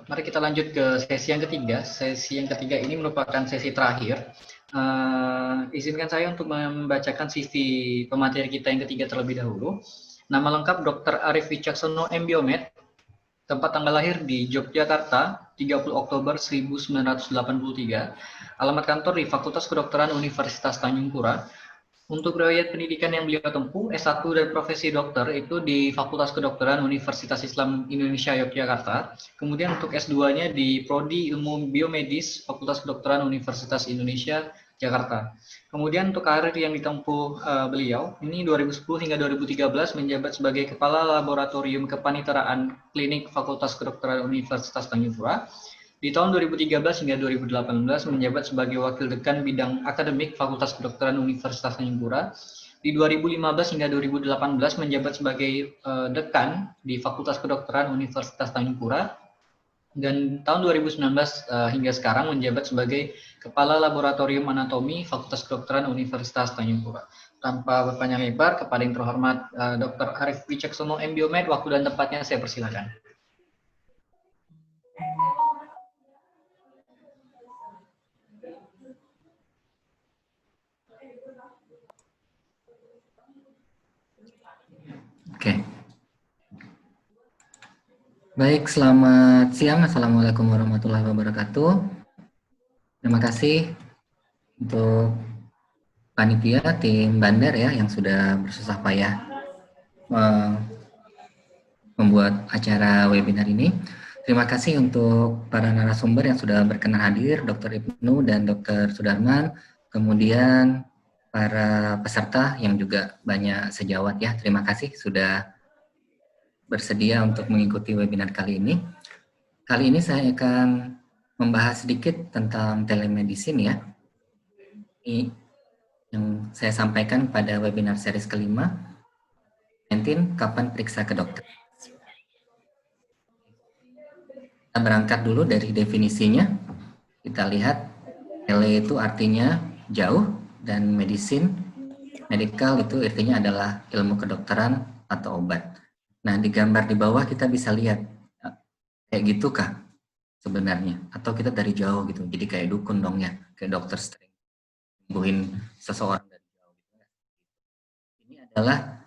Mari kita lanjut ke sesi yang ketiga. Sesi yang ketiga ini merupakan sesi terakhir. Izinkan saya untuk membacakan CV pemateri kita yang ketiga terlebih dahulu. Nama lengkap Dr. Arif Wicaksono MBiomed, tempat tanggal lahir di Yogyakarta, 30 Oktober 1983. Alamat kantor di Fakultas Kedokteran Universitas Tanjung Pura. Untuk riwayat pendidikan yang beliau tempuh, S1 dan profesi dokter itu di Fakultas Kedokteran Universitas Islam Indonesia Yogyakarta. Kemudian untuk S2-nya di Prodi Ilmu Biomedis Fakultas Kedokteran Universitas Indonesia Jakarta. Kemudian untuk karir yang ditempuh beliau, ini 2010 hingga 2013 menjabat sebagai Kepala Laboratorium Kepaniteraan Klinik Fakultas Kedokteran Universitas Tanjung Pura. Di tahun 2013 hingga 2018 menjabat sebagai Wakil Dekan Bidang Akademik Fakultas Kedokteran Universitas Tanjung Pura. Di 2015 hingga 2018 menjabat sebagai Dekan di Fakultas Kedokteran Universitas Tanjung Pura. Dan tahun 2019 hingga sekarang menjabat sebagai Kepala Laboratorium Anatomi Fakultas Kedokteran Universitas Tanjung Pura. Tanpa berpanjang lebar, kepada yang terhormat Dr. Arif Wicaksono MBiomed, waktu dan tempatnya saya persilakan. Oke. Baik, selamat siang. Assalamualaikum warahmatullahi wabarakatuh. Terima kasih untuk panitia tim Bandar ya yang sudah bersusah payah membuat acara webinar ini. Terima kasih untuk para narasumber yang sudah berkenan hadir, Dr. Ibnu dan Dr. Sudarman, kemudian para peserta yang juga banyak sejawat ya. Terima kasih sudah bersedia untuk mengikuti webinar kali ini. Kali ini saya akan membahas sedikit tentang telemedicine ya. Ini yang saya sampaikan pada webinar series kelima, 19, kapan periksa ke dokter. Kita berangkat dulu dari definisinya. Kita lihat, tele itu artinya jauh, dan medicine, medical itu artinya adalah ilmu kedokteran atau obat. Nah, di gambar di bawah kita bisa lihat, kayak gitu kah sebenarnya? Atau kita dari jauh gitu, jadi kayak dukun dong ya, kayak dokter Strange, sembuhin seseorang dari jauh. Ini adalah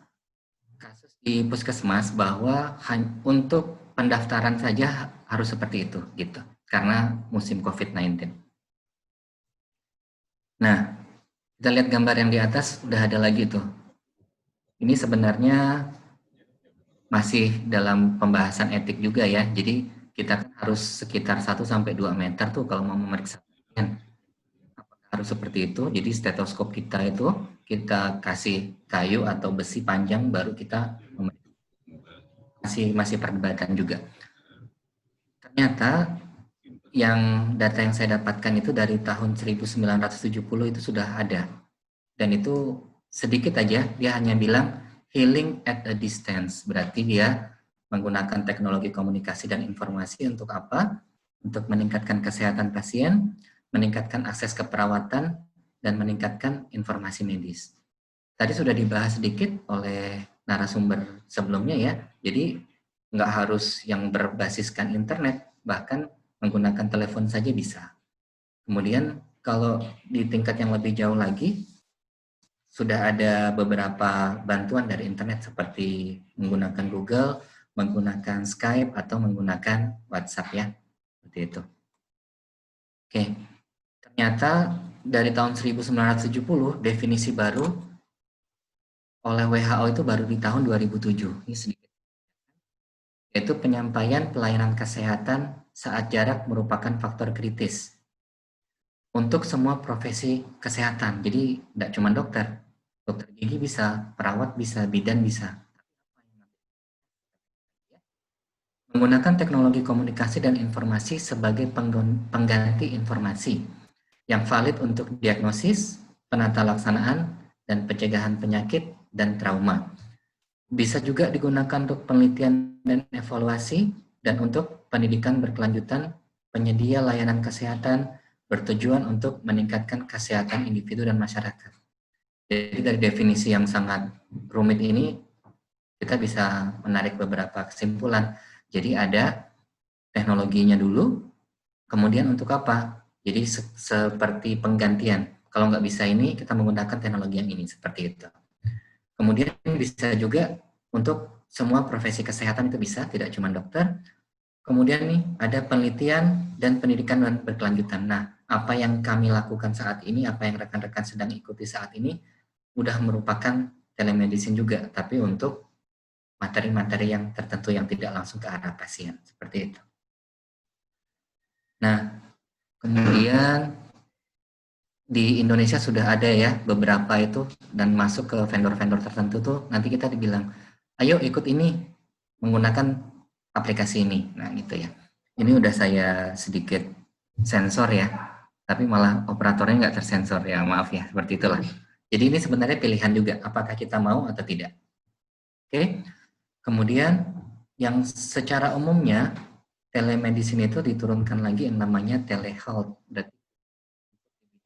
kasus di puskesmas bahwa untuk pendaftaran saja harus seperti itu gitu, karena musim COVID-19. Nah, kita lihat gambar yang di atas, udah ada lagi tuh. Ini sebenarnya masih dalam pembahasan etik juga ya, jadi kita harus sekitar 1-2 meter tuh kalau mau memeriksa pasien. Apakah harus seperti itu? Jadi stetoskop kita itu kita kasih kayu atau besi panjang baru kita masih perdebatan juga. Ternyata yang data yang saya dapatkan itu dari tahun 1970 itu sudah ada. Dan itu sedikit aja, dia hanya bilang healing at a distance. Berarti dia menggunakan teknologi komunikasi dan informasi untuk apa? Untuk meningkatkan kesehatan pasien, meningkatkan akses ke perawatan, dan meningkatkan informasi medis. Tadi sudah dibahas sedikit oleh narasumber sebelumnya ya, jadi nggak harus yang berbasiskan internet, bahkan menggunakan telepon saja bisa. Kemudian kalau di tingkat yang lebih jauh lagi, sudah ada beberapa bantuan dari internet seperti menggunakan Google, menggunakan Skype, atau menggunakan WhatsApp ya, seperti itu. Oke, ternyata dari tahun 1970 definisi baru oleh WHO itu baru di tahun 2007. Ini sedikit. Yaitu penyampaian pelayanan kesehatan saat jarak merupakan faktor kritis untuk semua profesi kesehatan. Jadi tidak cuma dokter gigi bisa, perawat bisa, bidan bisa. Menggunakan teknologi komunikasi dan informasi sebagai pengganti informasi yang valid untuk diagnosis, penata laksanaan, dan pencegahan penyakit dan trauma. Bisa juga digunakan untuk penelitian dan evaluasi, dan untuk pendidikan berkelanjutan penyedia layanan kesehatan bertujuan untuk meningkatkan kesehatan individu dan masyarakat. Jadi dari definisi yang sangat rumit ini, kita bisa menarik beberapa kesimpulan. Jadi ada teknologinya dulu, kemudian untuk apa? Jadi seperti penggantian. Kalau nggak bisa ini, kita menggunakan teknologi yang ini, seperti itu. Kemudian bisa juga untuk semua profesi kesehatan itu bisa, tidak cuma dokter. Kemudian nih, ada penelitian dan pendidikan berkelanjutan. Nah, apa yang kami lakukan saat ini, apa yang rekan-rekan sedang ikuti saat ini, udah merupakan telemedicine juga, tapi untuk materi-materi yang tertentu yang tidak langsung ke arah pasien, seperti itu. Nah, kemudian di Indonesia sudah ada ya beberapa itu, dan masuk ke vendor-vendor tertentu tuh, nanti kita dibilang, ayo ikut ini, menggunakan aplikasi ini. Nah, gitu ya. Ini udah saya sedikit sensor ya, tapi malah operatornya nggak tersensor ya, maaf ya, seperti itulah. Jadi ini sebenarnya pilihan juga, apakah kita mau atau tidak. Oke, kemudian yang secara umumnya telemedicine itu diturunkan lagi yang namanya telehealth, berarti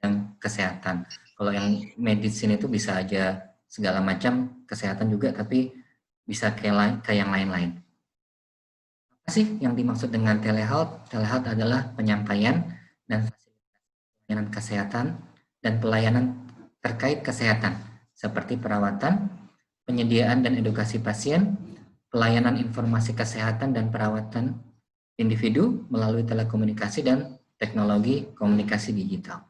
yang kesehatan. Kalau yang medicine itu bisa aja segala macam kesehatan juga, tapi bisa kayak yang lain-lain. Apa sih yang dimaksud dengan telehealth? Telehealth adalah penyampaian dan pelayanan kesehatan dan pelayanan terkait kesehatan, seperti perawatan, penyediaan dan edukasi pasien, pelayanan informasi kesehatan dan perawatan individu melalui telekomunikasi dan teknologi komunikasi digital.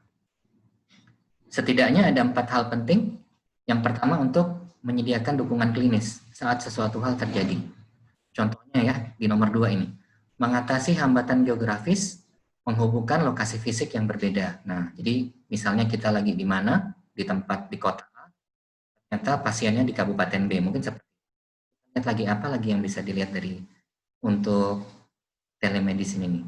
Setidaknya ada 4 hal penting. Yang pertama, untuk menyediakan dukungan klinis saat sesuatu hal terjadi. Contohnya ya, di nomor 2 ini. Mengatasi hambatan geografis, menghubungkan lokasi fisik yang berbeda. Nah, jadi misalnya kita lagi di mana, di tempat di kota A, ternyata pasiennya di Kabupaten B. Mungkin seperti lagi apa lagi yang bisa dilihat dari untuk telemedicine ini.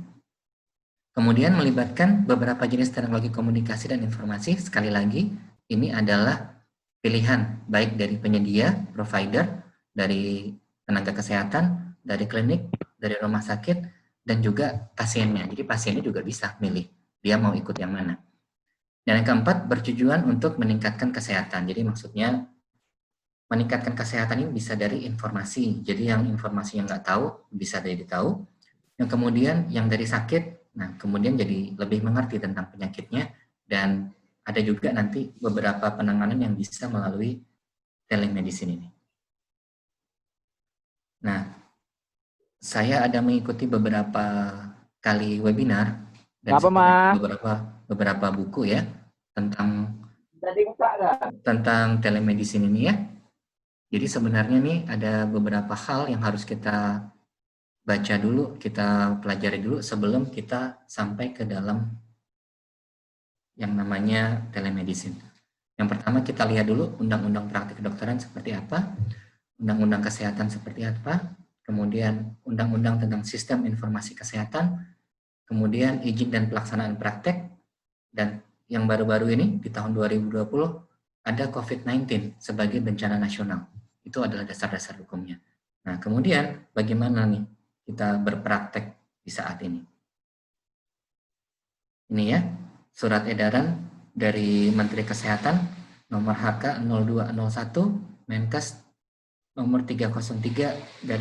Kemudian melibatkan beberapa jenis teknologi komunikasi dan informasi. Sekali lagi, ini adalah pilihan baik dari penyedia, provider, dari tenaga kesehatan, dari klinik, dari rumah sakit, dan juga pasiennya. Jadi pasiennya juga bisa milih dia mau ikut yang mana. Dan yang keempat, bertujuan untuk meningkatkan kesehatan. Jadi maksudnya meningkatkan kesehatan ini bisa dari informasi. Jadi yang informasi yang nggak tahu bisa jadi tahu. Yang kemudian yang dari sakit, nah kemudian jadi lebih mengerti tentang penyakitnya, dan ada juga nanti beberapa penanganan yang bisa melalui telemedicine ini. Nah, saya ada mengikuti beberapa kali webinar dan beberapa buku ya tentang telemedicine ini ya. Jadi sebenarnya nih ada beberapa hal yang harus kita baca dulu, kita pelajari dulu sebelum kita sampai ke dalam yang namanya telemedicine. Yang pertama kita lihat dulu undang-undang praktik kedokteran seperti apa, undang-undang kesehatan seperti apa, kemudian undang-undang tentang sistem informasi kesehatan, kemudian izin dan pelaksanaan praktek, dan yang baru-baru ini di tahun 2020 ada COVID-19 sebagai bencana nasional. Itu adalah dasar-dasar hukumnya. Nah, kemudian bagaimana nih kita berpraktek di saat ini? Ini ya, surat edaran dari Menteri Kesehatan nomor HK 0201 Menkes nomor 303/2020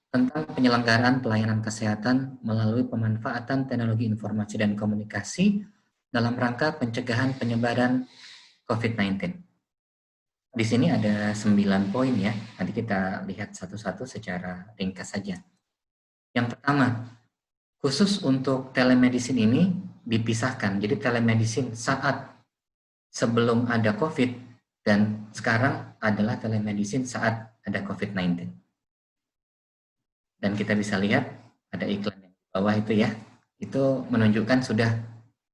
tentang penyelenggaraan pelayanan kesehatan melalui pemanfaatan teknologi informasi dan komunikasi dalam rangka pencegahan penyebaran COVID-19. Di sini ada 9 poin ya, nanti kita lihat satu-satu secara ringkas saja. Yang pertama, khusus untuk telemedicine ini dipisahkan. Jadi telemedicine saat sebelum ada COVID dan sekarang adalah telemedicine saat ada COVID-19. Dan kita bisa lihat ada iklan yang di bawah itu ya. Itu menunjukkan sudah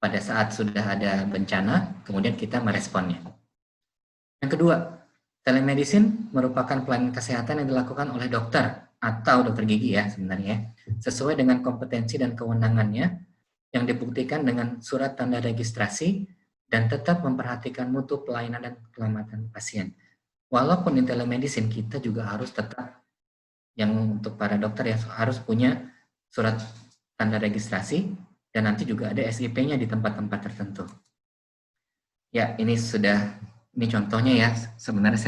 pada saat sudah ada bencana, kemudian kita meresponnya. Yang kedua, telemedicine merupakan pelayanan kesehatan yang dilakukan oleh dokter atau dokter gigi ya sebenarnya, sesuai dengan kompetensi dan kewenangannya yang dibuktikan dengan surat tanda registrasi dan tetap memperhatikan mutu pelayanan dan keselamatan pasien. Walaupun di telemedicine kita juga harus tetap, yang untuk para dokter ya harus punya surat tanda registrasi dan nanti juga ada SIP-nya di tempat-tempat tertentu. Ya, ini contohnya ya, sebenarnya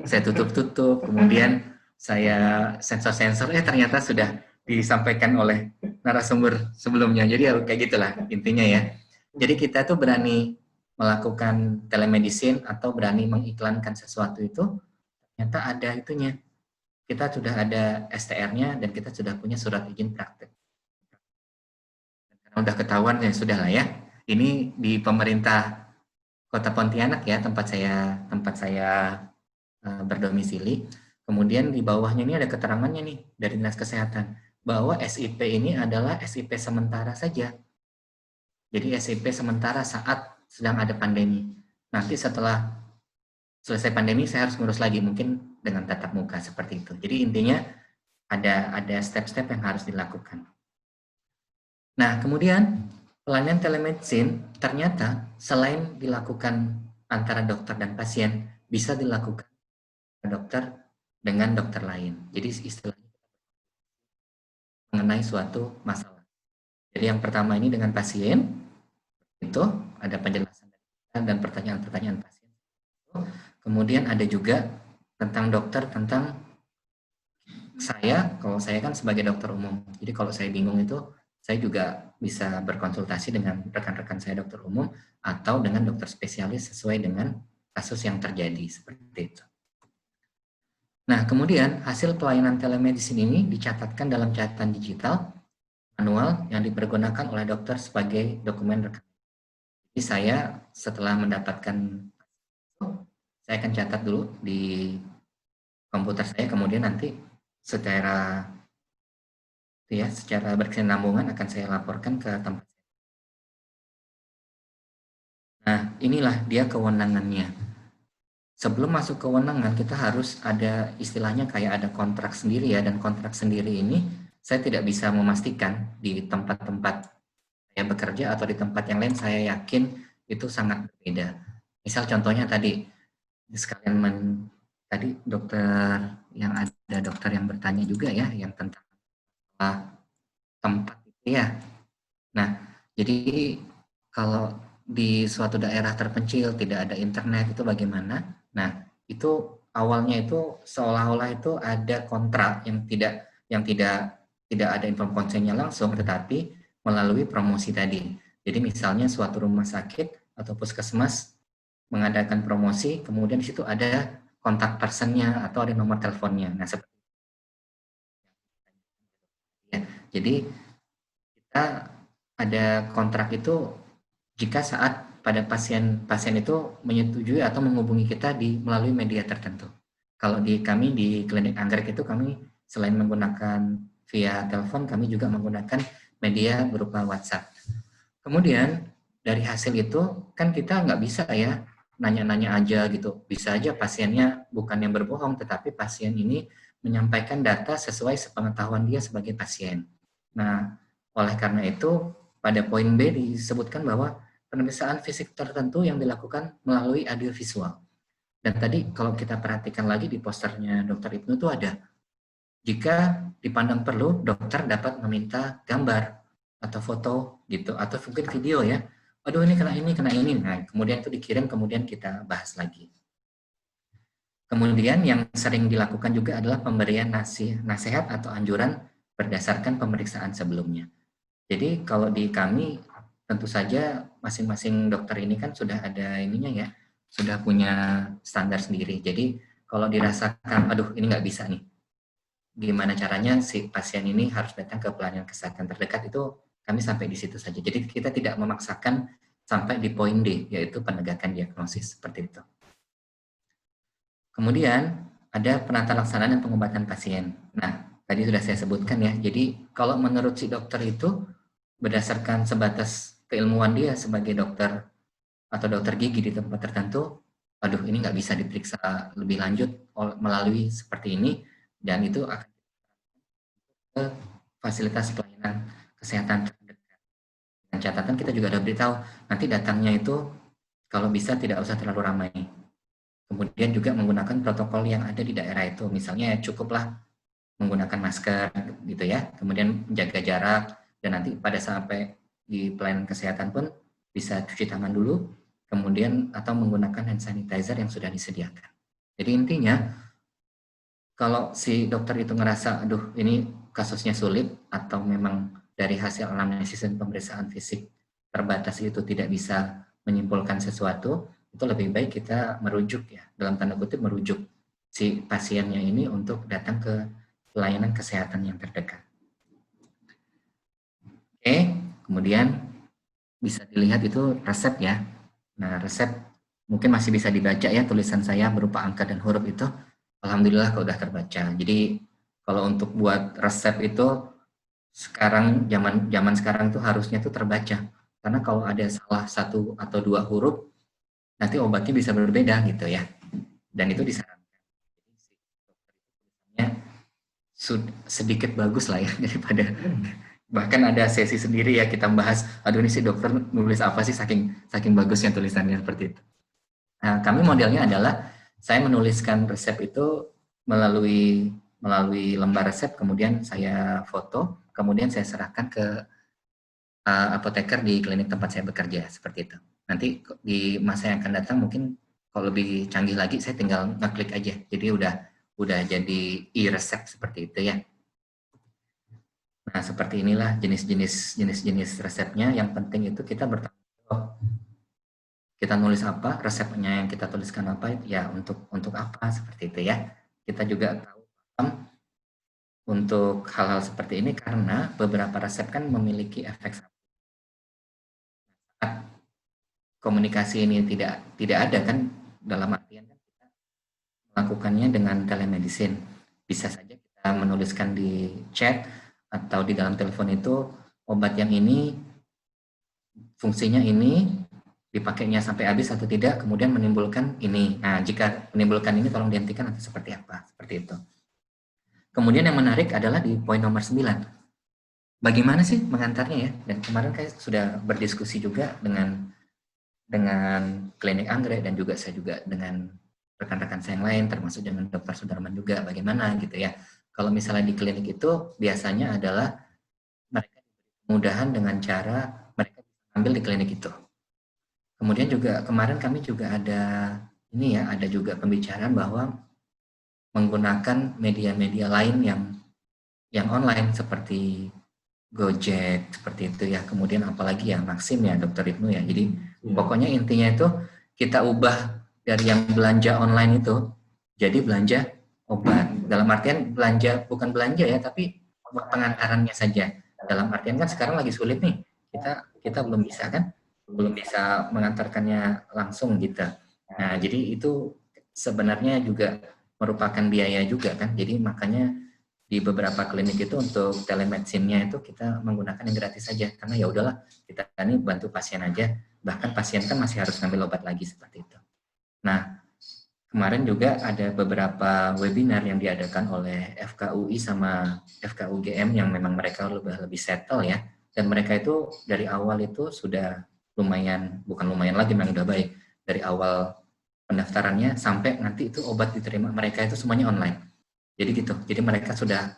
saya tutup-tutup, kemudian saya sensor-sensor, ternyata sudah disampaikan oleh narasumber sebelumnya. Jadi ya kayak gitulah intinya ya. Jadi kita tuh berani melakukan telemedicine atau berani mengiklankan sesuatu itu, ternyata ada itunya. Kita sudah ada STR-nya dan kita sudah punya surat izin praktek. Karena udah ketahuan ya sudah lah ya. Ini di pemerintah Kota Pontianak ya, tempat saya berdomisili. Kemudian di bawahnya ini ada keterangannya nih dari Dinas Kesehatan bahwa SIP ini adalah SIP sementara saja. Jadi SIP sementara saat sedang ada pandemi. Nanti setelah selesai pandemi saya harus ngurus lagi, mungkin dengan tatap muka seperti itu. Jadi intinya ada step-step yang harus dilakukan. Nah, kemudian pelayanan telemedicine ternyata selain dilakukan antara dokter dan pasien, bisa dilakukan dokter dengan dokter lain. Jadi istilahnya mengenai suatu masalah. Jadi yang pertama ini dengan pasien, itu ada penjelasan dan pertanyaan-pertanyaan pasien. Kemudian ada juga tentang dokter, tentang saya, kalau saya kan sebagai dokter umum. Jadi kalau saya bingung itu, saya juga bisa berkonsultasi dengan rekan-rekan saya dokter umum atau dengan dokter spesialis sesuai dengan kasus yang terjadi, seperti itu. Nah, kemudian hasil pelayanan telemedicine ini dicatatkan dalam catatan digital manual yang dipergunakan oleh dokter sebagai dokumen rekan. Jadi saya setelah mendapatkan, saya akan catat dulu di komputer saya, kemudian nanti secara berkesinambungan akan saya laporkan ke tempat. Nah, inilah dia kewenangannya. Sebelum masuk kewenangan, kita harus ada istilahnya kayak ada kontrak sendiri ya, dan kontrak sendiri ini saya tidak bisa memastikan di tempat-tempat saya bekerja atau di tempat yang lain, saya yakin itu sangat berbeda. Misal contohnya tadi, tadi dokter yang bertanya juga ya, yang tentang tempat itu ya. Nah, jadi kalau di suatu daerah terpencil tidak ada internet itu bagaimana? Nah, itu awalnya itu seolah-olah itu ada kontrak yang tidak ada inform konsennya langsung, tetapi melalui promosi tadi. Jadi misalnya suatu rumah sakit atau puskesmas mengadakan promosi, kemudian di situ ada kontak personnya atau ada nomor teleponnya. Nah, seperti ya. Jadi kita ada kontrak itu jika saat pada pasien itu menyetujui atau menghubungi kita melalui media tertentu. Kalau kami di klinik anggrek itu kami selain menggunakan via telepon, kami juga menggunakan media berupa WhatsApp. Kemudian dari hasil itu kan kita nggak bisa ya nanya-nanya aja gitu. Bisa aja pasiennya bukan yang berbohong, tetapi pasien ini menyampaikan data sesuai sepengetahuan dia sebagai pasien. Nah, oleh karena itu pada poin B disebutkan bahwa pemeriksaan fisik tertentu yang dilakukan melalui audiovisual. Dan tadi kalau kita perhatikan lagi di posternya Dr. Ibnu itu ada, jika dipandang perlu, dokter dapat meminta gambar atau foto gitu, atau mungkin video ya. Aduh ini kena ini. Nah, kemudian itu dikirim, kemudian kita bahas lagi. Kemudian yang sering dilakukan juga adalah pemberian nasihat atau anjuran berdasarkan pemeriksaan sebelumnya. Jadi kalau di kami tentu saja masing-masing dokter ini kan sudah ada ininya ya, sudah punya standar sendiri. Jadi kalau dirasakan, aduh ini nggak bisa nih, gimana caranya si pasien ini harus datang ke pelayanan kesehatan terdekat, itu kami sampai di situ saja. Jadi kita tidak memaksakan sampai di poin D, yaitu penegakan diagnosis, seperti itu. Kemudian ada penata laksanaan dan pengobatan pasien. Nah, tadi sudah saya sebutkan ya, jadi kalau menurut si dokter itu, berdasarkan sebatas keilmuan dia sebagai dokter atau dokter gigi di tempat tertentu, aduh ini nggak bisa diperiksa lebih lanjut melalui seperti ini, dan itu akan ke fasilitas pelayanan kesehatan terdekat. Dan catatan kita juga ada beritahu, nanti datangnya itu kalau bisa tidak usah terlalu ramai. Kemudian juga menggunakan protokol yang ada di daerah itu, misalnya cukuplah menggunakan masker gitu ya, kemudian menjaga jarak, dan nanti pada sampai di pelayanan kesehatan pun bisa cuci tangan dulu, kemudian atau menggunakan hand sanitizer yang sudah disediakan. Jadi intinya, kalau si dokter itu ngerasa, aduh ini kasusnya sulit atau memang dari hasil analisis dan pemeriksaan fisik terbatas itu tidak bisa menyimpulkan sesuatu, itu lebih baik kita merujuk ya, dalam tanda kutip merujuk si pasiennya ini untuk datang ke pelayanan kesehatan yang terdekat. Oke, kemudian bisa dilihat itu resep ya. Nah, resep mungkin masih bisa dibaca ya, tulisan saya berupa angka dan huruf itu. Alhamdulillah kalau udah terbaca. Jadi kalau untuk buat resep itu sekarang zaman sekarang tuh harusnya tuh terbaca. Karena kalau ada salah satu atau dua huruf, nanti obatnya bisa berbeda gitu ya. Dan itu disarankan. Sedikit bagus lah ya daripada bahkan ada sesi sendiri ya kita bahas, aduh ini si dokter nulis apa sih saking bagusnya tulisannya seperti itu. Nah, kami modelnya adalah saya menuliskan resep itu melalui lembar resep, kemudian saya foto, kemudian saya serahkan ke apoteker di klinik tempat saya bekerja seperti itu. Nanti di masa yang akan datang mungkin kalau lebih canggih lagi saya tinggal ngeklik aja, jadi udah jadi e-resep seperti itu ya. Nah, seperti inilah jenis-jenis resepnya. Yang penting itu kita bertanggung jawab. Kita nulis apa, resepnya yang kita tuliskan apa, ya untuk apa, seperti itu ya. Kita juga tahu untuk hal-hal seperti ini karena beberapa resep kan memiliki efek samping. Komunikasi ini tidak ada kan, dalam artian kan kita melakukannya dengan telemedicine. Bisa saja kita menuliskan di chat atau di dalam telepon itu obat yang ini fungsinya ini, dipakainya sampai habis atau tidak, kemudian menimbulkan ini. Nah, jika menimbulkan ini tolong dihentikan atau seperti apa, seperti itu. Kemudian yang menarik adalah di poin nomor 9. Bagaimana sih mengantarnya ya? Dan kemarin saya sudah berdiskusi juga dengan klinik anggrek dan juga saya juga dengan rekan-rekan saya yang lain, termasuk dengan Dr. Sudarman juga, bagaimana gitu ya. Kalau misalnya di klinik itu biasanya adalah mereka kemudahan dengan cara mereka ambil di klinik itu. Kemudian juga kemarin kami juga ada ini ya, ada juga pembicaraan bahwa menggunakan media-media lain yang online seperti Gojek seperti itu ya. Kemudian apalagi ya Maxim ya, Dokter Ibnu ya. Jadi pokoknya intinya itu kita ubah dari yang belanja online itu jadi belanja obat. Dalam artian belanja bukan belanja ya, tapi pengantarannya saja. Dalam artian kan sekarang lagi sulit nih. Kita belum bisa kan? Belum bisa mengantarkannya langsung gitu. Nah, jadi itu sebenarnya juga merupakan biaya juga kan. Jadi makanya di beberapa klinik itu untuk telemedicine-nya itu kita menggunakan yang gratis saja karena ya udahlah kita ini bantu pasien aja, bahkan pasien kan masih harus ngambil obat lagi seperti itu. Nah, kemarin juga ada beberapa webinar yang diadakan oleh FKUI sama FKUGM yang memang mereka lebih settle ya, dan mereka itu dari awal itu sudah lumayan, bukan lumayan lagi, memang udah baik dari awal pendaftarannya sampai nanti itu obat diterima mereka itu semuanya online. Jadi gitu. Jadi mereka sudah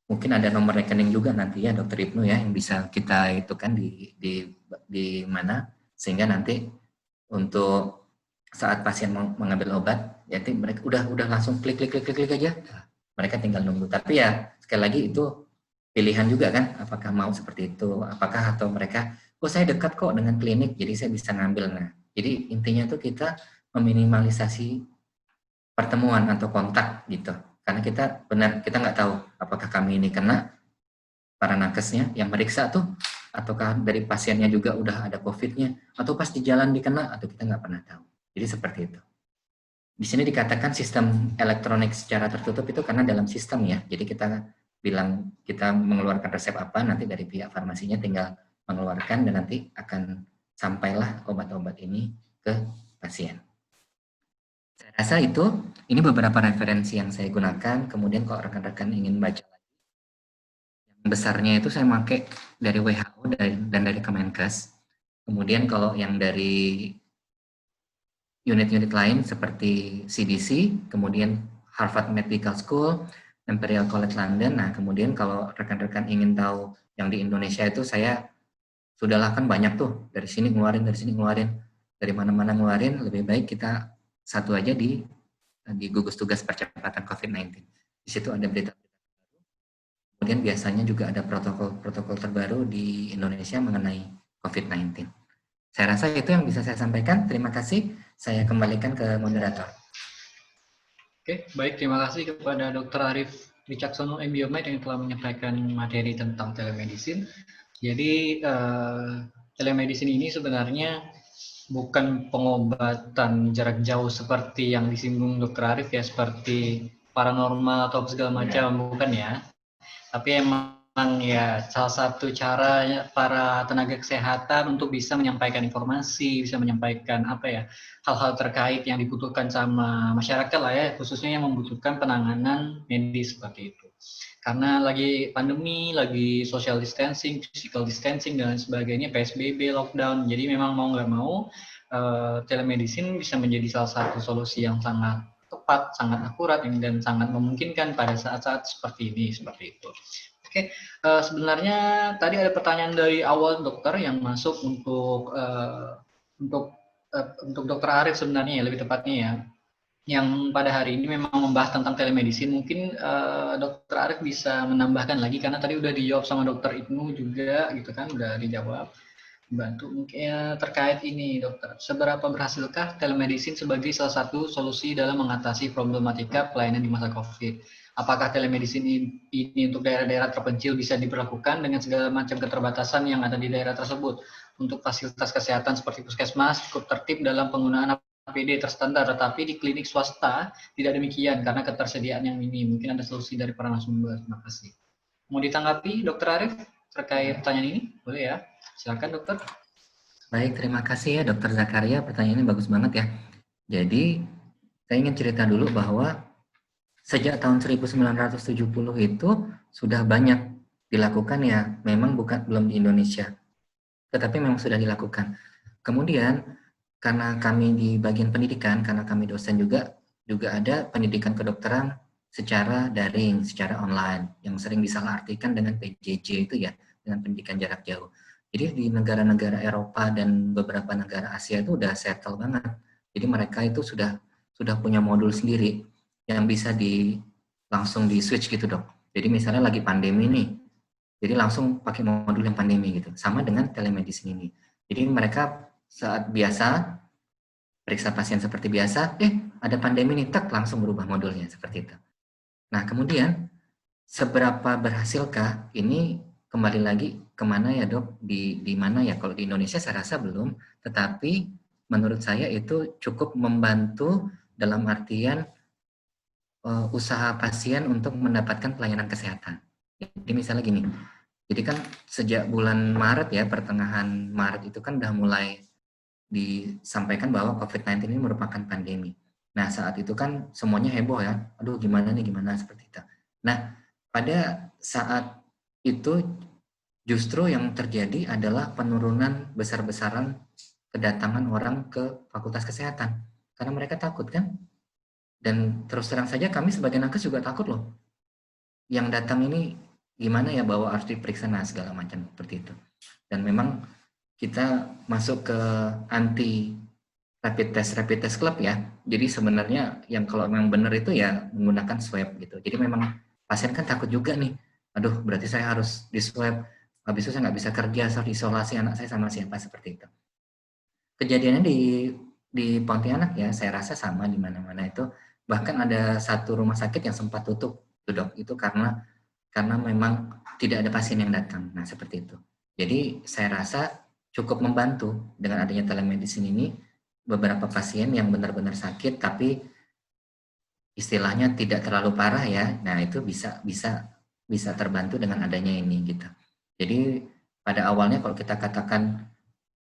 mungkin ada nomor rekening juga nanti ya Dokter Ibnu ya yang bisa kita itu kan di mana sehingga nanti untuk saat pasien mengambil obat ya mereka udah langsung klik aja. Mereka tinggal nunggu. Tapi ya sekali lagi itu pilihan juga kan apakah mau seperti itu, apakah atau mereka saya dekat kok dengan klinik jadi saya bisa ngambil. Nah, jadi intinya tuh kita meminimalisasi pertemuan atau kontak gitu. Karena kita nggak tahu apakah kami ini kena para nakesnya yang meriksa tuh, ataukah dari pasiennya juga udah ada COVID-nya, atau pas di jalan dikena, atau kita nggak pernah tahu. Jadi seperti itu. Di sini dikatakan sistem elektronik secara tertutup itu karena dalam sistem ya. Jadi kita bilang kita mengeluarkan resep apa, nanti dari pihak farmasinya tinggal mengeluarkan dan nanti akan sampailah obat-obat ini ke pasien. Saya rasa ini beberapa referensi yang saya gunakan. Kemudian kalau rekan-rekan ingin baca lagi, yang besarnya itu saya pakai dari WHO dan dari Kemenkes. Kemudian kalau yang dari unit-unit lain seperti CDC, kemudian Harvard Medical School, Imperial College London. Nah, kemudian kalau rekan-rekan ingin tahu yang di Indonesia itu saya sudahlah kan banyak tuh, dari sini ngeluarin, dari mana-mana ngeluarin, lebih baik kita satu aja di gugus tugas percepatan COVID-19. Di situ ada berita kemudian biasanya juga ada protokol-protokol terbaru di Indonesia mengenai COVID-19. Saya rasa itu yang bisa saya sampaikan. Terima kasih. Saya kembalikan ke moderator. Oke, baik. Terima kasih kepada Dr. Arif Wicaksono MBiomed yang telah menyampaikan materi tentang telemedicine. Jadi, telemedicine ini sebenarnya bukan pengobatan jarak jauh seperti yang disinggung Dr. Arif ya, seperti paranormal atau segala macam, bukan ya. Tapi emang ya salah satu cara para tenaga kesehatan untuk bisa menyampaikan informasi, bisa menyampaikan apa ya, hal-hal terkait yang dibutuhkan sama masyarakat lah ya, khususnya yang membutuhkan penanganan medis seperti itu. Karena lagi pandemi, lagi social distancing, physical distancing dan sebagainya, PSBB, lockdown. Jadi memang mau nggak mau telemedicine bisa menjadi salah satu solusi yang sangat tepat, sangat akurat dan sangat memungkinkan pada saat-saat seperti ini, seperti itu. Oke, sebenarnya tadi ada pertanyaan dari awal dokter yang masuk untuk dokter Arif sebenarnya ya, lebih tepatnya ya, yang pada hari ini memang membahas tentang telemedicine. Mungkin dokter Arif bisa menambahkan lagi karena tadi udah dijawab sama dokter Ibnu juga gitu kan, udah dijawab. Bantu mungkin ya, terkait ini dokter, seberapa berhasilkah telemedicine sebagai salah satu solusi dalam mengatasi problematika pelayanan di masa COVID? Apakah telemedicine ini untuk daerah-daerah terpencil bisa diberlakukan dengan segala macam keterbatasan yang ada di daerah tersebut? Untuk fasilitas kesehatan seperti puskesmas cukup tertib dalam penggunaan APD terstandar, tetapi di klinik swasta tidak demikian karena ketersediaan yang minim. Mungkin ada solusi dari para narasumber. Terima kasih. Mau ditanggapi Dokter Arif terkait pertanyaan ini? Boleh ya? Silakan dokter. Baik, terima kasih ya Dokter Zakaria. Pertanyaannya bagus banget ya. Jadi, saya ingin cerita dulu bahwa sejak tahun 1970 itu sudah banyak dilakukan ya. Memang belum di Indonesia, tetapi memang sudah dilakukan. Kemudian, karena kami di bagian pendidikan, karena kami dosen juga ada pendidikan kedokteran secara daring, secara online, yang sering disalahartikan dengan PJJ itu ya, dengan pendidikan jarak jauh. Jadi di negara-negara Eropa dan beberapa negara Asia itu udah settle banget. Jadi mereka itu sudah punya modul sendiri yang bisa langsung di switch gitu dok. Jadi misalnya lagi pandemi nih, jadi langsung pakai modul yang pandemi gitu. Sama dengan telemedicine ini. Jadi mereka saat biasa periksa pasien seperti biasa, ada pandemi nih, tak langsung berubah modulnya seperti itu. Nah kemudian seberapa berhasilkah ini kembali lagi kemana ya dok, di mana ya, kalau di Indonesia saya rasa belum, tetapi menurut saya itu cukup membantu dalam artian usaha pasien untuk mendapatkan pelayanan kesehatan. Jadi misalnya gini, jadi kan sejak bulan Maret ya, pertengahan Maret itu kan udah mulai disampaikan bahwa COVID-19 ini merupakan pandemi. Nah saat itu kan semuanya heboh ya, aduh gimana seperti itu. Nah pada saat itu justru yang terjadi adalah penurunan besar-besaran kedatangan orang ke Fakultas Kesehatan. Karena mereka takut kan. Dan terus terang saja kami sebagai nakes juga takut loh. Yang datang ini gimana ya, bahwa harus diperiksa segala macam seperti itu. Dan memang kita masuk ke anti rapid test club ya. Jadi sebenarnya yang kalau memang benar itu ya menggunakan swab gitu. Jadi memang pasien kan takut juga nih. Aduh, berarti saya harus di swab. Habis itu saya nggak bisa kerja, saya harus isolasi anak saya sama siapa, seperti itu. Kejadiannya di Pontianak ya, saya rasa sama di mana-mana itu. Bahkan ada satu rumah sakit yang sempat tutup, dok, itu karena memang tidak ada pasien yang datang. Nah seperti itu. Jadi saya rasa cukup membantu dengan adanya telemedicine ini. Beberapa pasien yang benar-benar sakit tapi istilahnya tidak terlalu parah ya, nah itu bisa terbantu dengan adanya ini gitu. Jadi pada awalnya kalau kita katakan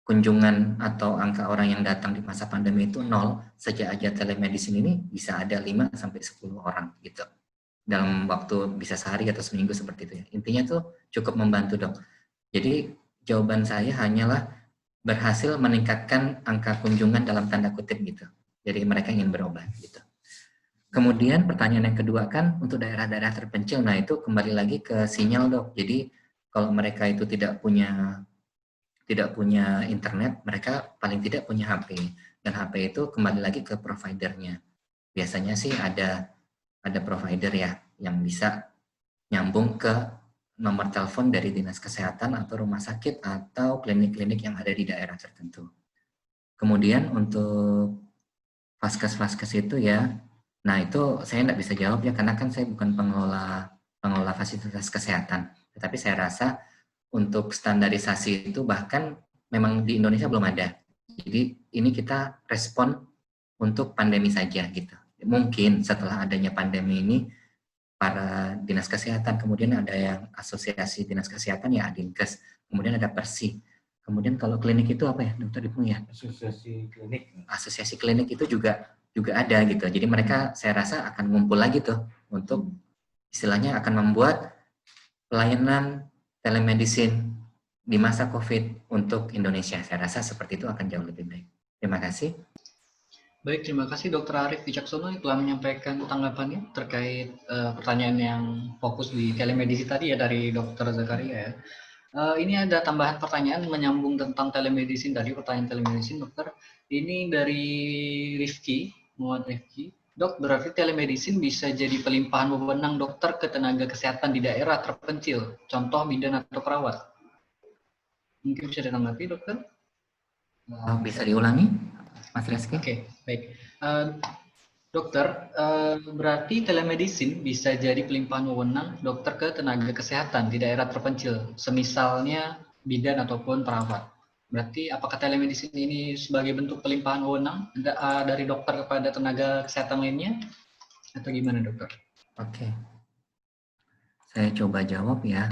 kunjungan atau angka orang yang datang di masa pandemi itu 0, sejak aja telemedicine ini bisa ada 5 sampai 10 orang gitu. Dalam waktu bisa sehari atau seminggu seperti itu ya. Intinya tuh cukup membantu dok. Jadi jawaban saya hanyalah berhasil meningkatkan angka kunjungan dalam tanda kutip gitu. Jadi mereka ingin berobat gitu. Kemudian pertanyaan yang kedua kan untuk daerah-daerah terpencil, nah itu kembali lagi ke sinyal dok. Jadi kalau mereka itu tidak punya internet, mereka paling tidak punya HP. Dan HP itu kembali lagi ke providernya. Biasanya sih ada provider ya yang bisa nyambung ke nomor telepon dari dinas kesehatan atau rumah sakit atau klinik-klinik yang ada di daerah tertentu. Kemudian untuk vaskes-vaskes itu ya, nah itu saya nggak bisa jawab ya karena kan saya bukan pengelola fasilitas kesehatan. Tetapi saya rasa untuk standarisasi itu bahkan memang di Indonesia belum ada. Jadi ini kita respon untuk pandemi saja gitu. Mungkin setelah adanya pandemi ini para dinas kesehatan, kemudian ada yang asosiasi dinas kesehatan ya Adinkes, kemudian ada Persi. Kemudian kalau klinik itu apa ya, Dokter Ibnu ya? Asosiasi klinik. Asosiasi klinik itu juga ada gitu. Jadi mereka saya rasa akan ngumpul lagi tuh untuk istilahnya akan membuat pelayanan telemedicine di masa COVID untuk Indonesia. Saya rasa seperti itu akan jauh lebih baik. Terima kasih. Baik, terima kasih Dr. Arief Wicaksono yang telah menyampaikan tanggapannya terkait pertanyaan yang fokus di telemedicine tadi ya dari Dr. Zakaria ya. Ini ada tambahan pertanyaan menyambung tentang telemedicine tadi, pertanyaan telemedicine dokter. Ini dari Rifki, Muhammad Rifki. Dok, berarti telemedicine bisa jadi pelimpahan wewenang dokter ke tenaga kesehatan di daerah terpencil, contoh bidan atau perawat. Mungkin bisa ditanggapi dokter? Bisa diulangi, Mas Reski? Oke, baik. Dokter, berarti telemedicine bisa jadi pelimpahan wewenang dokter ke tenaga kesehatan di daerah terpencil, semisalnya bidan ataupun perawat. Berarti apakah telemedicine ini sebagai bentuk pelimpahan wewenang dari dokter kepada tenaga kesehatan lainnya? Atau gimana dokter? Oke, saya coba jawab ya.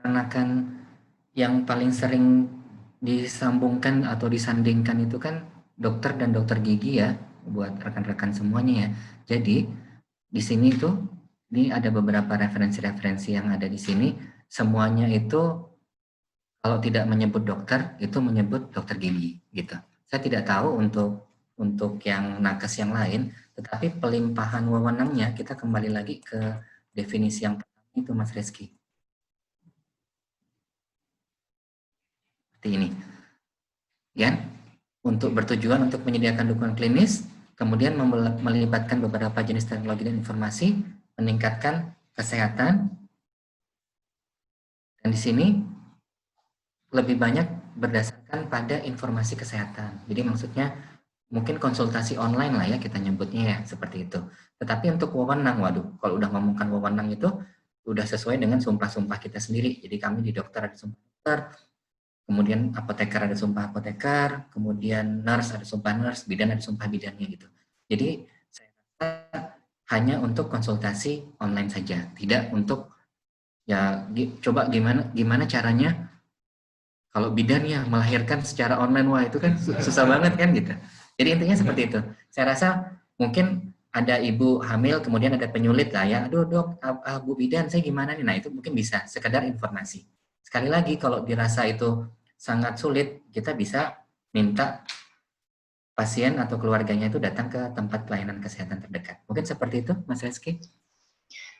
Dikarenakan yang paling sering disambungkan atau disandingkan itu kan dokter dan dokter gigi ya, buat rekan-rekan semuanya ya. Jadi di sini tuh ini ada beberapa referensi-referensi yang ada di sini, semuanya itu kalau tidak menyebut dokter itu menyebut dokter gigi gitu. Saya tidak tahu untuk yang nakes yang lain, tetapi pelimpahan wewenangnya kita kembali lagi ke definisi yang pertama itu Mas Reski. Seperti ini. Ya, untuk bertujuan untuk menyediakan dukungan klinis, kemudian melibatkan beberapa jenis teknologi dan informasi, meningkatkan kesehatan, dan di sini lebih banyak berdasarkan pada informasi kesehatan. Jadi maksudnya mungkin konsultasi online lah ya kita nyebutnya ya, seperti itu. Tetapi untuk wewenang, waduh, kalau udah ngomongkan wewenang itu udah sesuai dengan sumpah-sumpah kita sendiri. Jadi kami di dokter ada sumpah dokter, kemudian apoteker ada sumpah apoteker, kemudian nurse ada sumpah nurse, bidan ada sumpah bidannya gitu. Jadi saya rasa hanya untuk konsultasi online saja, tidak untuk ya coba gimana caranya kalau bidan ya melahirkan secara online, wah itu kan susah banget kan gitu. Jadi intinya seperti itu. Saya rasa mungkin ada ibu hamil kemudian ada penyulit lah ya, aduh dok, Bu bidan saya gimana nih, nah itu mungkin bisa sekedar informasi. Sekali lagi kalau dirasa itu sangat sulit, kita bisa minta pasien atau keluarganya itu datang ke tempat pelayanan kesehatan terdekat. Mungkin seperti itu Mas Reski.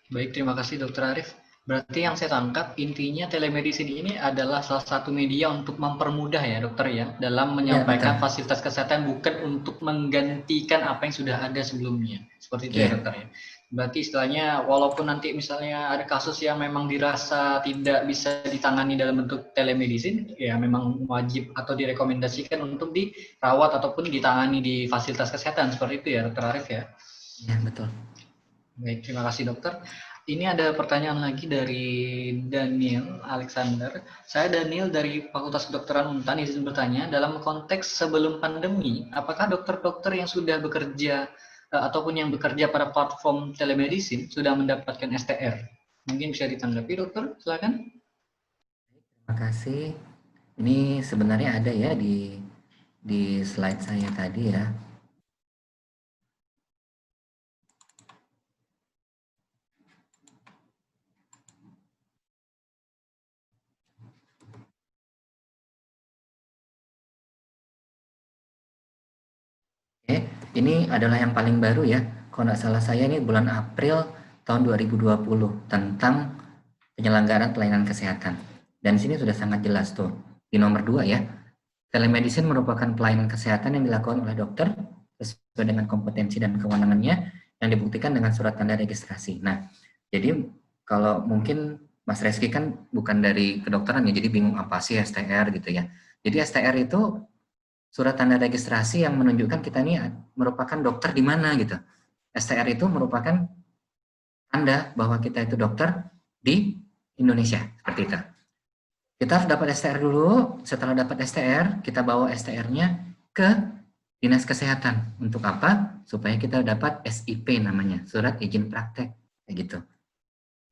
Baik, terima kasih Dokter Arief. Berarti yang saya tangkap intinya telemedicine ini adalah salah satu media untuk mempermudah ya dokter ya dalam menyampaikan fasilitas kesehatan, bukan untuk menggantikan apa yang sudah ada sebelumnya. Seperti itu ya dokter ya. Berarti istilahnya walaupun nanti misalnya ada kasus yang memang dirasa tidak bisa ditangani dalam bentuk telemedicine, ya memang wajib atau direkomendasikan untuk dirawat ataupun ditangani di fasilitas kesehatan. Seperti itu ya dokter Arief ya. Ya betul. Baik, terima kasih dokter. Ini ada pertanyaan lagi dari Daniel Alexander. Saya Daniel dari Fakultas Kedokteran Untan, izin bertanya, dalam konteks sebelum pandemi, apakah dokter-dokter yang sudah bekerja ataupun yang bekerja pada platform telemedicine sudah mendapatkan STR? Mungkin bisa ditanggapi dokter, silakan. Terima kasih. Ini sebenarnya ada ya di slide saya tadi ya. Ini adalah yang paling baru ya. Kalau nggak salah saya ini bulan April tahun 2020 tentang penyelenggaraan pelayanan kesehatan. Dan di sini sudah sangat jelas tuh di nomor 2 ya. Telemedicine merupakan pelayanan kesehatan yang dilakukan oleh dokter sesuai dengan kompetensi dan kewenangannya yang dibuktikan dengan surat tanda registrasi. Nah, jadi kalau mungkin Mas Reski kan bukan dari kedokteran ya, jadi bingung apa sih STR gitu ya. Jadi STR itu surat tanda registrasi yang menunjukkan kita ini merupakan dokter di mana gitu. STR itu merupakan tanda bahwa kita itu dokter di Indonesia, seperti itu. Kita harus dapat STR dulu, setelah dapat STR, kita bawa STR-nya ke Dinas Kesehatan. Untuk apa? Supaya kita dapat SIP namanya, surat izin praktek, kayak gitu.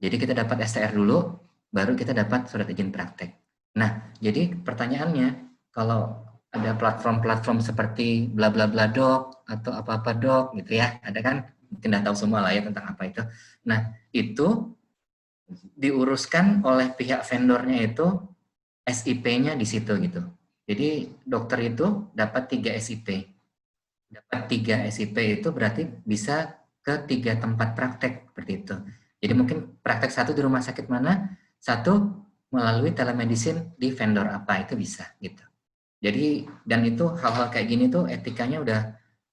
Jadi kita dapat STR dulu, baru kita dapat surat izin praktek. Nah, jadi pertanyaannya, kalau ada platform-platform seperti bla bla bla dok atau apa-apa dok gitu ya, ada kan, mungkin udah tahu semua lah ya tentang apa itu. Nah, itu diuruskan oleh pihak vendornya itu SIP-nya di situ gitu. Jadi dokter itu dapat 3 SIP. Dapat 3 SIP itu berarti bisa ke 3 tempat praktek seperti itu. Jadi mungkin praktek satu di rumah sakit mana, satu melalui telemedicine di vendor apa itu bisa gitu. Jadi dan itu hal-hal kayak gini tuh etikanya udah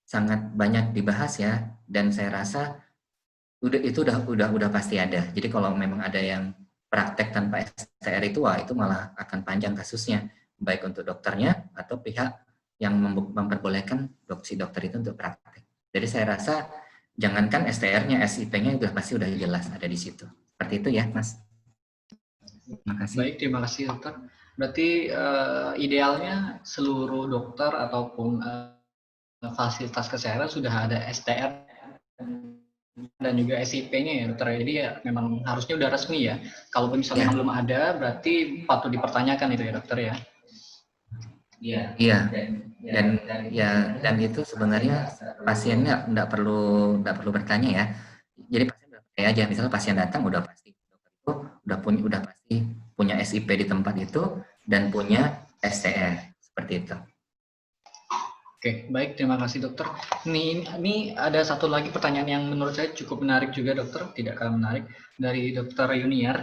sangat banyak dibahas ya, dan saya rasa udah pasti ada. Jadi kalau memang ada yang praktek tanpa STR itu, wah itu malah akan panjang kasusnya, baik untuk dokternya atau pihak yang memperbolehkan si dokter itu untuk praktek. Jadi saya rasa jangankan STR-nya, SIP-nya udah pasti udah jelas ada di situ. Seperti itu ya, Mas. Terima kasih. Baik, terima kasih dokter. Berarti idealnya seluruh dokter ataupun fasilitas kesehatan sudah ada STR dan juga SIP-nya ya dokter. Jadi ya memang harusnya udah resmi ya. Kalaupun misalnya Ya. belum ada, berarti patut dipertanyakan itu ya dokter ya. Iya. Dan itu sebenarnya pasiennya nggak perlu bertanya ya. Jadi pasien percaya aja, misalnya pasien datang udah pasti dokter itu udah pasti punya SIP di tempat itu dan punya STR seperti itu. Oke, baik, terima kasih dokter. Ini ada satu lagi pertanyaan yang menurut saya cukup menarik juga dokter, tidak kalah menarik, dari dokter Yuniar.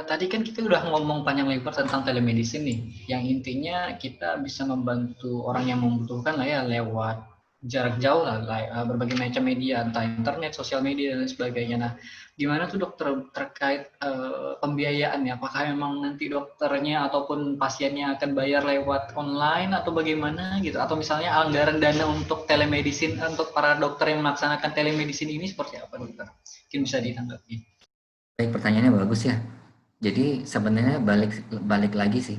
Tadi kan kita udah ngomong panjang lebar tentang telemedicine nih, yang intinya kita bisa membantu orang yang membutuhkan lah ya lewat jarak jauh lah, berbagai macam media, entah internet, sosial media dan sebagainya. Nah, gimana tuh dokter terkait pembiayaannya? Apakah memang nanti dokternya ataupun pasiennya akan bayar lewat online atau bagaimana gitu? Atau misalnya anggaran dana untuk telemedicine untuk para dokter yang melaksanakan telemedicine ini seperti apa dokter? Mungkin bisa ditanggapi. Baik, pertanyaannya bagus ya. Jadi sebenarnya balik lagi sih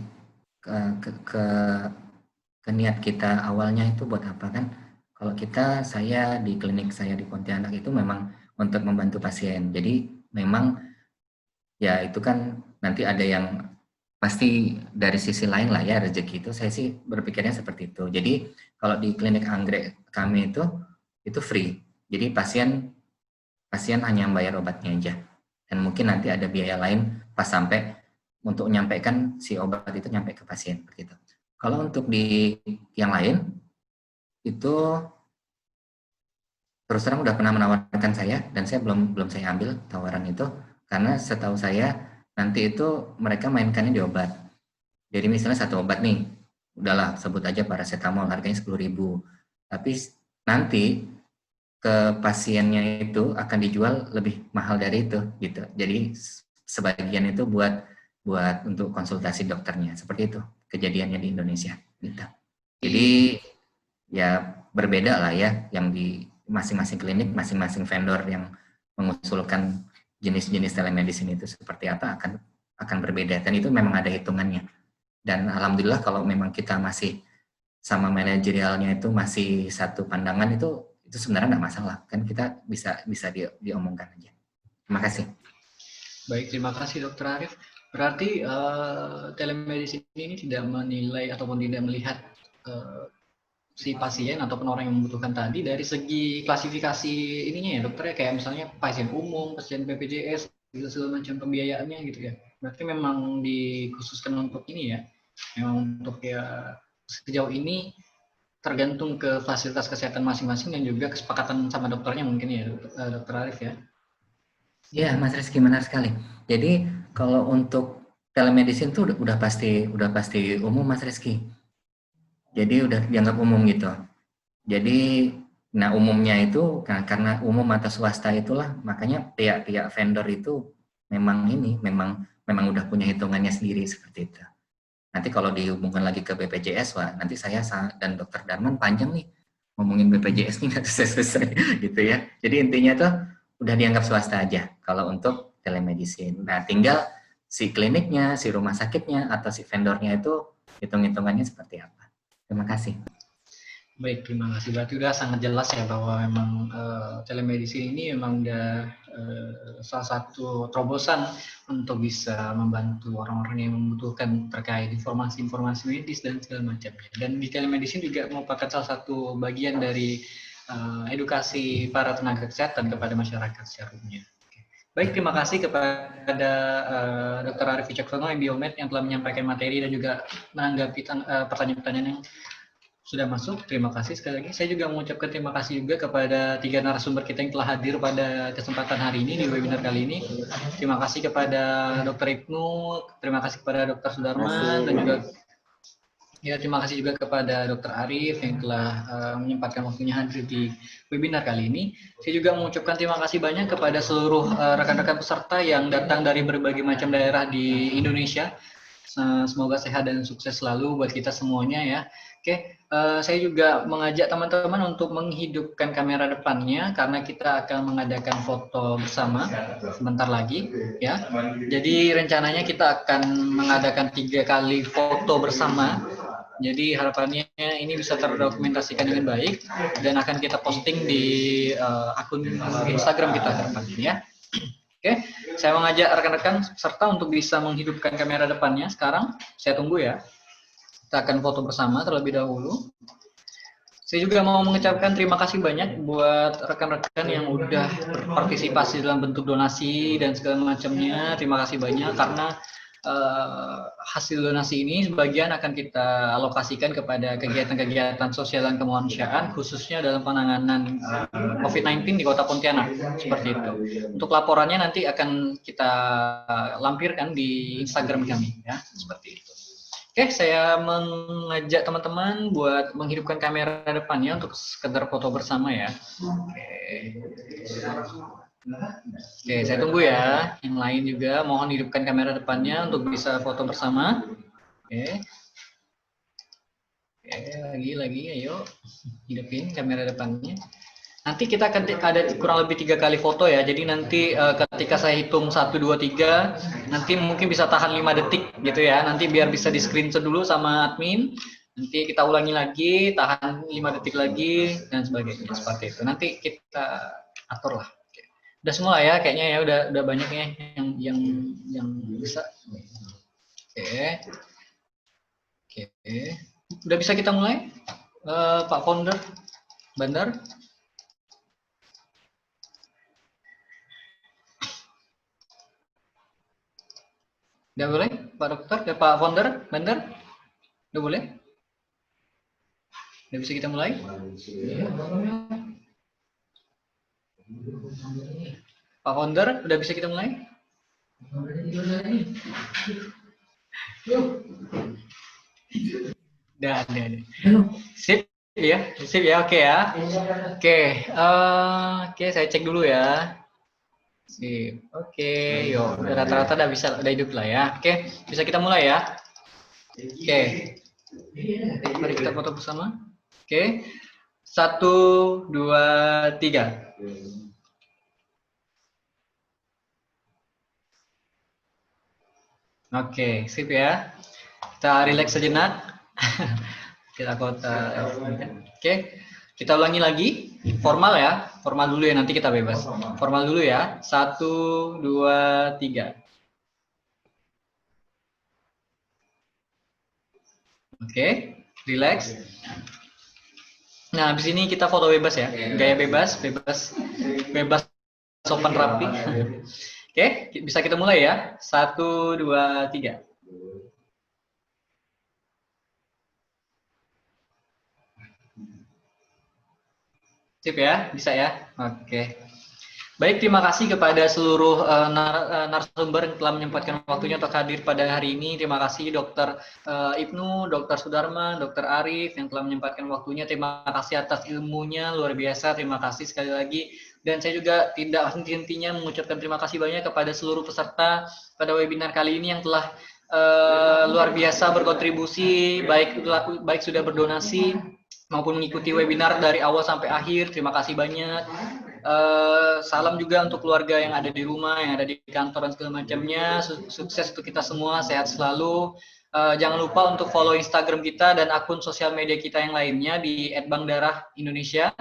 ke niat kita awalnya itu buat apa kan? Kalau saya di klinik saya di Pontianak itu memang untuk membantu pasien. Jadi memang ya itu kan nanti ada yang pasti dari sisi lain lah ya rezeki itu, saya sih berpikirnya seperti itu. Jadi kalau di klinik anggrek kami itu free. Jadi pasien hanya bayar obatnya aja. Dan mungkin nanti ada biaya lain pas sampai untuk menyampaikan si obat itu nyampe ke pasien begitu. Kalau untuk di yang lain itu terus terang udah pernah menawarkan saya dan saya belum saya ambil tawaran itu karena setahu saya nanti itu mereka mainkannya di obat. Jadi misalnya satu obat nih, udahlah sebut aja paracetamol harganya 10.000. Tapi nanti ke pasiennya itu akan dijual lebih mahal dari itu gitu. Jadi sebagian itu buat untuk konsultasi dokternya. Seperti itu kejadiannya di Indonesia gitu. Jadi ya berbeda lah ya yang di masing-masing klinik, masing-masing vendor yang mengusulkan jenis-jenis telemedicine itu seperti apa akan berbeda dan itu memang ada hitungannya. Dan alhamdulillah kalau memang kita masih sama manajerialnya itu masih satu pandangan itu sebenarnya nggak masalah kan, kita bisa diomongkan aja. Terima kasih. Baik, terima kasih Dokter Arif. Berarti telemedicine ini tidak menilai ataupun tidak melihat si pasien ataupun orang yang membutuhkan tadi dari segi klasifikasi ininya ya dokter ya, kayak misalnya pasien umum, pasien BPJS, gitu segala macam pembiayaannya gitu ya. Berarti memang dikhususkan untuk ini ya, memang untuk ya sejauh ini tergantung ke fasilitas kesehatan masing-masing dan juga kesepakatan sama dokternya mungkin ya dokter Arif ya. Iya, Mas Rizky, benar sekali. Jadi kalau untuk telemedicine tuh udah pasti umum, Mas Rizky. Jadi udah dianggap umum gitu. Jadi, nah umumnya itu karena umum atau swasta itulah makanya pihak-pihak vendor itu memang memang udah punya hitungannya sendiri seperti itu. Nanti kalau dihubungkan lagi ke BPJS, wah nanti dan Dokter Darman panjang nih ngomongin BPJS nih nggak selesai-selesai gitu ya. Jadi intinya tuh udah dianggap swasta aja kalau untuk telemedicine. Nah tinggal si kliniknya, si rumah sakitnya atau si vendornya itu hitung-hitungannya seperti apa. Terima kasih. Baik, terima kasih. Berarti udah sangat jelas ya bahwa memang telemedicine ini memang udah salah satu terobosan untuk bisa membantu orang-orang yang membutuhkan terkait informasi-informasi medis dan segala macamnya. Dan di telemedicine juga merupakan salah satu bagian dari edukasi para tenaga kesehatan kepada masyarakat secara umumnya. Baik, terima kasih kepada Dr. Arif Wicaksono, yang biomed, yang telah menyampaikan materi dan juga menanggapi pertanyaan-pertanyaan yang sudah masuk. Terima kasih sekali lagi. Saya juga mengucapkan terima kasih juga kepada 3 narasumber kita yang telah hadir pada kesempatan hari ini di webinar kali ini. Terima kasih kepada Dr. Ibnu, terima kasih kepada Dr. Sudarman, dan juga terima kasih juga kepada Dr. Arif yang telah menyempatkan waktunya hadir di webinar kali ini. Saya juga mengucapkan terima kasih banyak kepada seluruh rekan-rekan peserta yang datang dari berbagai macam daerah di Indonesia. Semoga sehat dan sukses selalu buat kita semuanya ya. Oke, saya juga mengajak teman-teman untuk menghidupkan kamera depannya karena kita akan mengadakan foto bersama sebentar lagi ya. Jadi rencananya kita akan mengadakan 3 kali foto bersama. Jadi harapannya ini bisa terdokumentasikan dengan baik dan akan kita posting di akun Instagram kita ke depannya ya. Oke, saya mengajak rekan-rekan peserta untuk bisa menghidupkan kamera depannya sekarang. Saya tunggu ya. Kita akan foto bersama terlebih dahulu. Saya juga mau mengucapkan terima kasih banyak buat rekan-rekan yang udah berpartisipasi dalam bentuk donasi dan segala macamnya. Terima kasih banyak karena hasil donasi ini sebagian akan kita alokasikan kepada kegiatan-kegiatan sosial dan kemanusiaan khususnya dalam penanganan COVID-19 di Kota Pontianak seperti itu. Untuk laporannya nanti akan kita lampirkan di Instagram kami ya, seperti itu. Oke, saya mengajak teman-teman buat menghidupkan kamera depannya untuk sekedar foto bersama ya. Oke, saya tunggu ya. Yang lain juga mohon hidupkan kamera depannya untuk bisa foto bersama. Oke. Oke, lagi, ayo hidupin kamera depannya. Nanti kita akan ada kurang lebih 3 kali foto ya. Jadi nanti ketika saya hitung 1, 2, 3, nanti mungkin bisa tahan 5 detik gitu ya. Nanti biar bisa di screenshot dulu sama admin. Nanti kita ulangi lagi, tahan 5 detik lagi dan sebagainya seperti itu. Nanti kita atur lah. Udah semua ya kayaknya ya, udah banyak ya yang bisa. Oke. Oke. Udah bisa kita mulai? Pak Founder Bandar? Udah boleh, Pak Dokter, Pak Founder, Bandar? Udah boleh? Udah bisa kita mulai? Pak Founder, udah bisa kita mulai? Udah. Sip ya, sip ya, oke ya. Oke, oke, saya cek dulu ya. Sip, oke, yuk, rata-rata udah hidup lah ya. Oke, bisa kita mulai ya. Oke, mari kita foto bersama. Oke, 1, 2, 3. Oke, sip ya. Kita relax sejenak. Kita kota. Oke, kita ulangi lagi. Formal ya, formal dulu ya, nanti kita bebas. Formal dulu ya. 1, 2, 3. Oke, relax. Nah, habis ini kita foto bebas ya. Gaya bebas, bebas sopan rapi. Oke, bisa kita mulai ya. 1, 2, 3. Sip ya, bisa ya. Oke. Baik, terima kasih kepada seluruh narasumber yang telah menyempatkan waktunya untuk hadir pada hari ini. Terima kasih Dr. Ibnu, Dr. Sudarman, Dr. Arif yang telah menyempatkan waktunya. Terima kasih atas ilmunya, luar biasa. Terima kasih sekali lagi. Dan saya juga tidak henti-hentinya mengucapkan terima kasih banyak kepada seluruh peserta pada webinar kali ini yang telah luar biasa berkontribusi, baik sudah berdonasi maupun mengikuti webinar dari awal sampai akhir. Terima kasih banyak. Salam juga untuk keluarga yang ada di rumah, yang ada di kantor dan segala macamnya. Sukses untuk kita semua, sehat selalu. Jangan lupa untuk follow Instagram kita dan akun sosial media kita yang lainnya di @bankdarah_indonesia.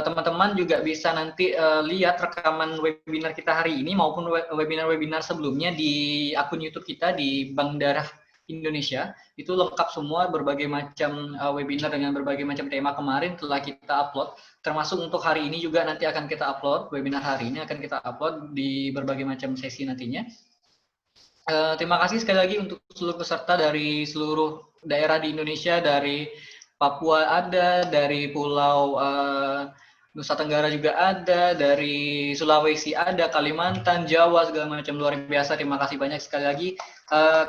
Teman-teman juga bisa nanti lihat rekaman webinar kita hari ini maupun webinar-webinar sebelumnya di akun YouTube kita di Bank Darah Indonesia. Itu lengkap semua, berbagai macam webinar dengan berbagai macam tema kemarin telah kita upload. Termasuk untuk hari ini juga nanti akan kita upload, webinar hari ini akan kita upload di berbagai macam sesi nantinya. Terima kasih sekali lagi untuk seluruh peserta dari seluruh daerah di Indonesia, dari Papua ada, dari Pulau Nusa Tenggara juga ada, dari Sulawesi ada, Kalimantan, Jawa, segala macam, luar biasa. Terima kasih banyak sekali lagi.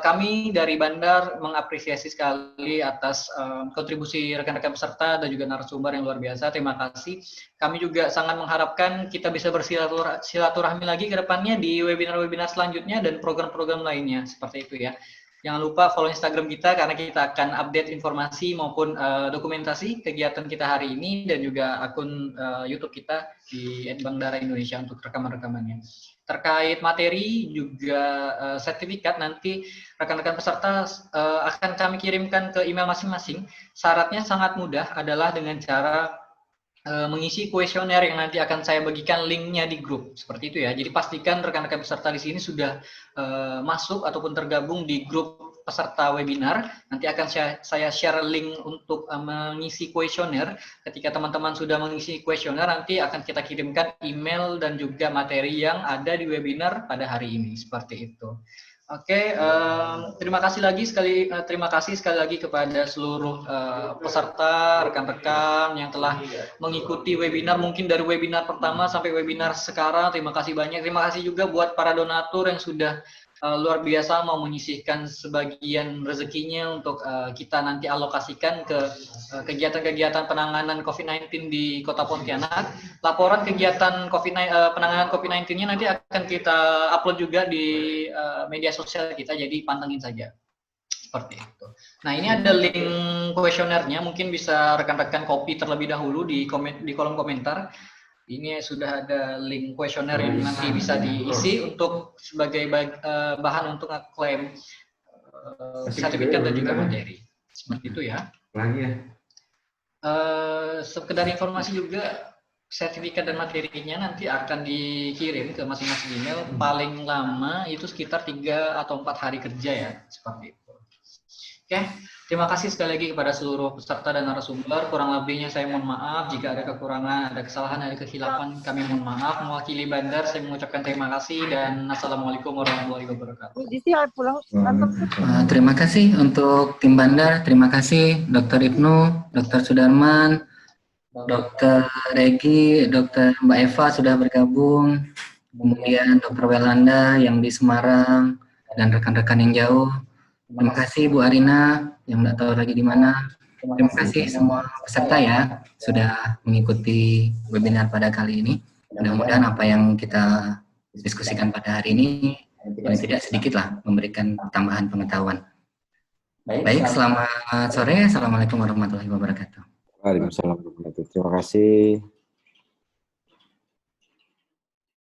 Kami dari Bandar mengapresiasi sekali atas kontribusi rekan-rekan peserta dan juga narasumber yang luar biasa. Terima kasih. Kami juga sangat mengharapkan kita bisa bersilaturahmi lagi ke depannya di webinar-webinar selanjutnya dan program-program lainnya, seperti itu ya. Jangan lupa follow Instagram kita karena kita akan update informasi maupun dokumentasi kegiatan kita hari ini dan juga akun YouTube kita di Bank Darah Indonesia untuk rekaman-rekamannya. Terkait materi juga sertifikat nanti rekan-rekan peserta akan kami kirimkan ke email masing-masing. Syaratnya sangat mudah, adalah dengan cara mengisi kuesioner yang nanti akan saya bagikan linknya di grup, seperti itu ya. Jadi pastikan rekan-rekan peserta di sini sudah masuk ataupun tergabung di grup peserta webinar. Nanti akan saya share link untuk mengisi kuesioner. Ketika teman-teman sudah mengisi kuesioner, nanti akan kita kirimkan email dan juga materi yang ada di webinar pada hari ini, seperti itu. Oke, terima kasih sekali lagi kepada seluruh peserta, rekan-rekan yang telah mengikuti webinar, mungkin dari webinar pertama sampai webinar sekarang. Terima kasih banyak. Terima kasih juga buat para donatur yang sudah luar biasa mau menyisihkan sebagian rezekinya untuk kita nanti alokasikan ke kegiatan-kegiatan penanganan COVID-19 di Kota Pontianak. Laporan kegiatan penanganan COVID-19-nya nanti akan kita upload juga di media sosial kita, jadi pantengin saja. Seperti itu. Nah, ini ada link kuesionernya, mungkin bisa rekan-rekan copy terlebih dahulu di kolom komentar. Ini sudah ada link kuesioner yang nanti bisa diisi untuk sebagai bahan untuk ngeklaim sertifikat dan juga materi. Seperti itu ya. Sekedar informasi juga, sertifikat dan materinya nanti akan dikirim ke masing-masing email paling lama itu sekitar 3 atau 4 hari kerja ya, seperti itu. Oke, terima kasih sekali lagi kepada seluruh peserta dan narasumber. Kurang lebihnya saya mohon maaf jika ada kekurangan, ada kesalahan, ada kehilapan, kami mohon maaf. Mewakili Bandar, saya mengucapkan terima kasih dan assalamualaikum warahmatullahi wabarakatuh. Terima kasih untuk tim Bandar, terima kasih Dr. Ibnu, Dr. Sudarman, Dr. Regi, Dr. Mbak Eva sudah bergabung, kemudian Dr. Welanda yang di Semarang, dan rekan-rekan yang jauh. Terima kasih Bu Arina yang nggak tahu lagi di mana. Terima kasih semua peserta ya sudah mengikuti webinar pada kali ini. Mudah-mudahan apa yang kita diskusikan pada hari ini paling tidak sedikit lah memberikan tambahan pengetahuan. Baik, selamat sore. Assalamualaikum warahmatullahi wabarakatuh. Waalaikumsalam warahmatullahi wabarakatuh. Terima kasih.